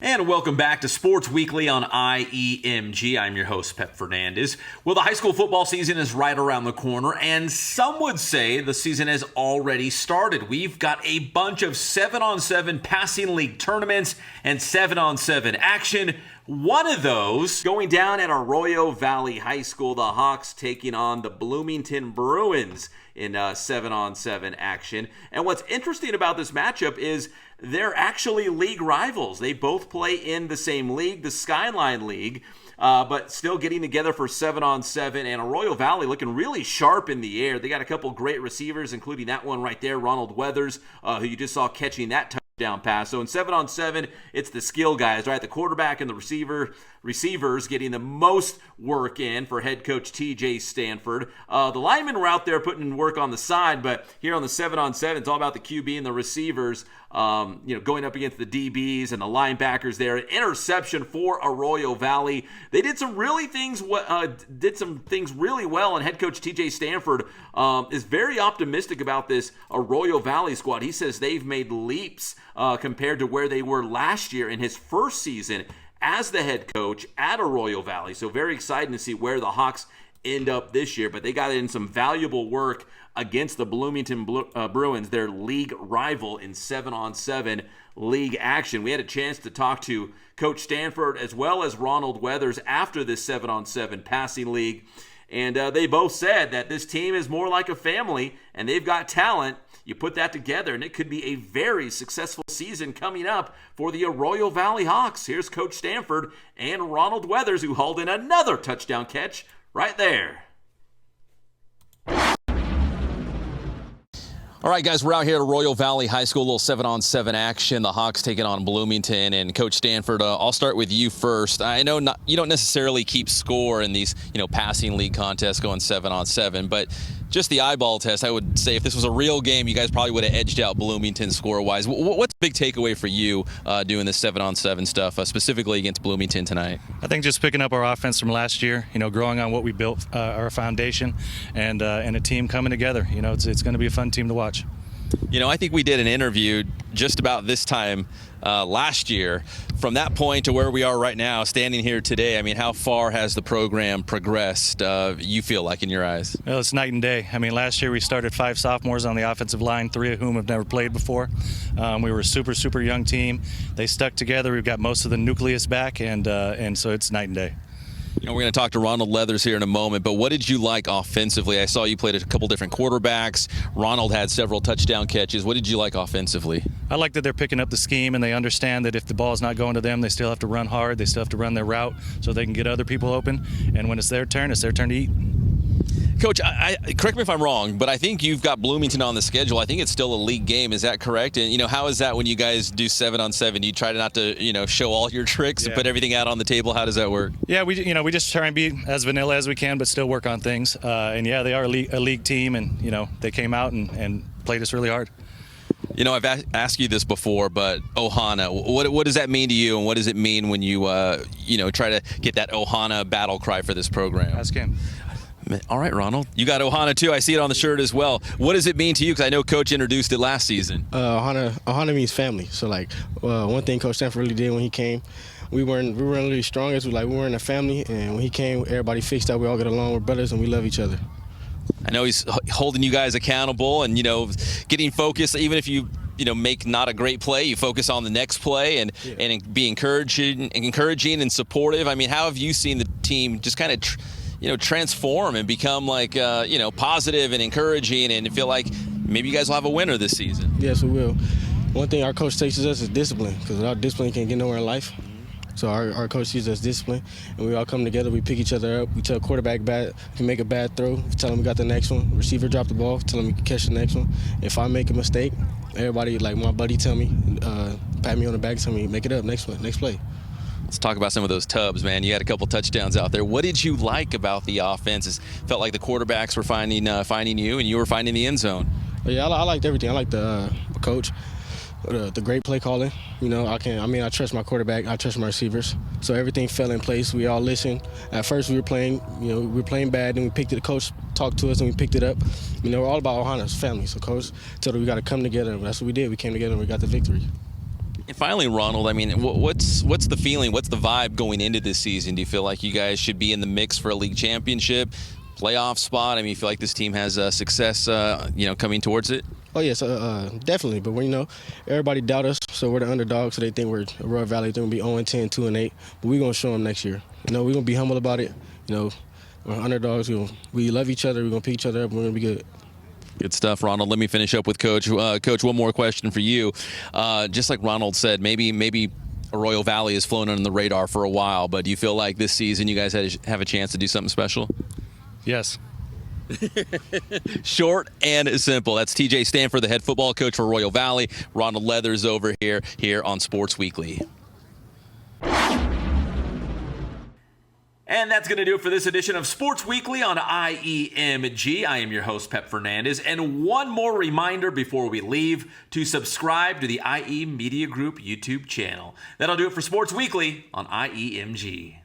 And welcome back to Sports Weekly on IEMG. I'm your host, Pep Fernandez. Well, the high school football season is right around the corner, and some would say the season has already started. We've got a bunch of 7-on-7 passing league tournaments and 7-on-7 action. One of those going down at Arroyo Valley High School, the Hawks taking on the Bloomington Bruins in 7-on-7 action. And what's interesting about this matchup is they're actually league rivals. They both play in the same league, the Skyline League, but still getting together for 7-on-7. And Arroyo Valley looking really sharp in the air. They got a couple great receivers, including that one right there, Ronald Weathers, who you just saw catching that touchdown pass. So in 7-on-7, it's the skill guys, right? The quarterback and the receivers getting the most work in for head coach TJ Stanford. The linemen were out there putting in work on the side, but here on the 7-on-7, it's all about the QB and the receivers, going up against the DBs and the linebackers there. An interception for Arroyo Valley. They did some things really well, and head coach TJ Stanford is very optimistic about this Arroyo Valley squad. He says they've made leaps compared to where they were last year in his first season as the head coach at Arroyo Valley. So very exciting to see where the Hawks end up this year. But they got in some valuable work against the Bloomington Bruins, their league rival, in 7-on-7 league action. We had a chance to talk to Coach Stanford as well as Ronald Weathers after this 7-on-7 passing league. And they both said that this team is more like a family and they've got talent. You put that together, and it could be a very successful season coming up for the Arroyo Valley Hawks. Here's Coach Stanford and Ronald Weathers, who hauled in another touchdown catch right there. All right, guys, we're out here at Arroyo Valley High School, a little 7-on-7 action. The Hawks taking on Bloomington. And Coach Stanford, I'll start with you first. I know you don't necessarily keep score in these, passing league contests going 7-on-7, but just the eyeball test, I would say if this was a real game, you guys probably would have edged out Bloomington score-wise. What's the big takeaway for you doing this 7-on-7 stuff, specifically against Bloomington tonight? I think just picking up our offense from last year, growing on what we built, our foundation, and a team coming together. It's going to be a fun team to watch. I think we did an interview just about this time last year. From that point to where we are right now, standing here today, how far has the program progressed, you feel like, in your eyes? Well, it's night and day. Last year we started 5 sophomores on the offensive line, 3 of whom have never played before. We were a super, super young team. They stuck together. We've got most of the nucleus back, and so it's night and day. We're going to talk to Ronald Weathers here in a moment, but what did you like offensively? I saw you played a couple different quarterbacks. Ronald had several touchdown catches. What did you like offensively? I like that they're picking up the scheme, and they understand that if the ball's not going to them, they still have to run hard. They still have to run their route so they can get other people open. And when it's their turn to eat. Coach, correct me if I'm wrong, but I think you've got Bloomington on the schedule. I think it's still a league game. Is that correct? And, how is that when you guys do 7-on-7? You try not to, show all your tricks and put everything out on the table? How does that work? Yeah, we just try and be as vanilla as we can, but still work on things. They are a league team, and, they came out and played us really hard. I've asked you this before, but Ohana, what does that mean to you, and what does it mean when you, try to get that Ohana battle cry for this program? Ask him. All right, Ronald. You got Ohana, too. I see it on the shirt as well. What does it mean to you? Because I know Coach introduced it last season. Ohana means family. So, one thing Coach Stanford really did when he came, we weren't really strong as we weren't a family. And when he came, everybody fixed up. We all get along. We're brothers, and we love each other. I know he's holding you guys accountable and, getting focused. Even if you make not a great play, you focus on the next play and be encouraging and supportive. How have you seen the team just kind of transform and become positive and encouraging, and feel like maybe you guys will have a winner this season? Yes, we will. One thing our coach teaches us is discipline, because without discipline, you can't get nowhere in life. So our coach teaches us discipline, and we all come together. We pick each other up. We tell quarterback if you make a bad throw, we tell him we got the next one. Receiver drop the ball, tell him we can catch the next one. If I make a mistake, everybody, my buddy, tell me, pat me on the back, tell me, make it up, next play. Let's talk about some of those tubs, man. You had a couple touchdowns out there. What did you like about the offense? It felt like the quarterbacks were finding you, and you were finding the end zone. Yeah, I liked everything. I liked the coach, the great play calling. I trust my quarterback. I trust my receivers. So everything fell in place. We all listened. At first, we were playing bad, and we picked it. The coach talked to us, and we picked it up. We're all about Ohana's family. So coach told us we got to come together, and that's what we did. We came together, and we got the victory. And finally, Ronald, I mean, what's the feeling? What's the vibe going into this season? Do you feel like you guys should be in the mix for a league championship, playoff spot? I mean, you feel like this team has success, coming towards it? Oh, yes, definitely. But, everybody doubt us, so we're the underdogs, so they think we're Royal Valley. They're going to be 0-10, 2-8. But we're going to show them next year. We're going to be humble about it. We're underdogs. We love each other. We're going to pick each other up. We're going to be good. Good stuff, Ronald. Let me finish up with Coach. Coach, one more question for you. Just like Ronald said, maybe Royal Valley has flown under the radar for a while, but do you feel like this season you guys have a chance to do something special? Yes. Short and simple. That's TJ Stanford, the head football coach for Royal Valley. Ronald Leathers over here on Sports Weekly. And that's going to do it for this edition of Sports Weekly on IEMG. I am your host, Pep Fernandez. And one more reminder before we leave to subscribe to the IE Media Group YouTube channel. That'll do it for Sports Weekly on IEMG.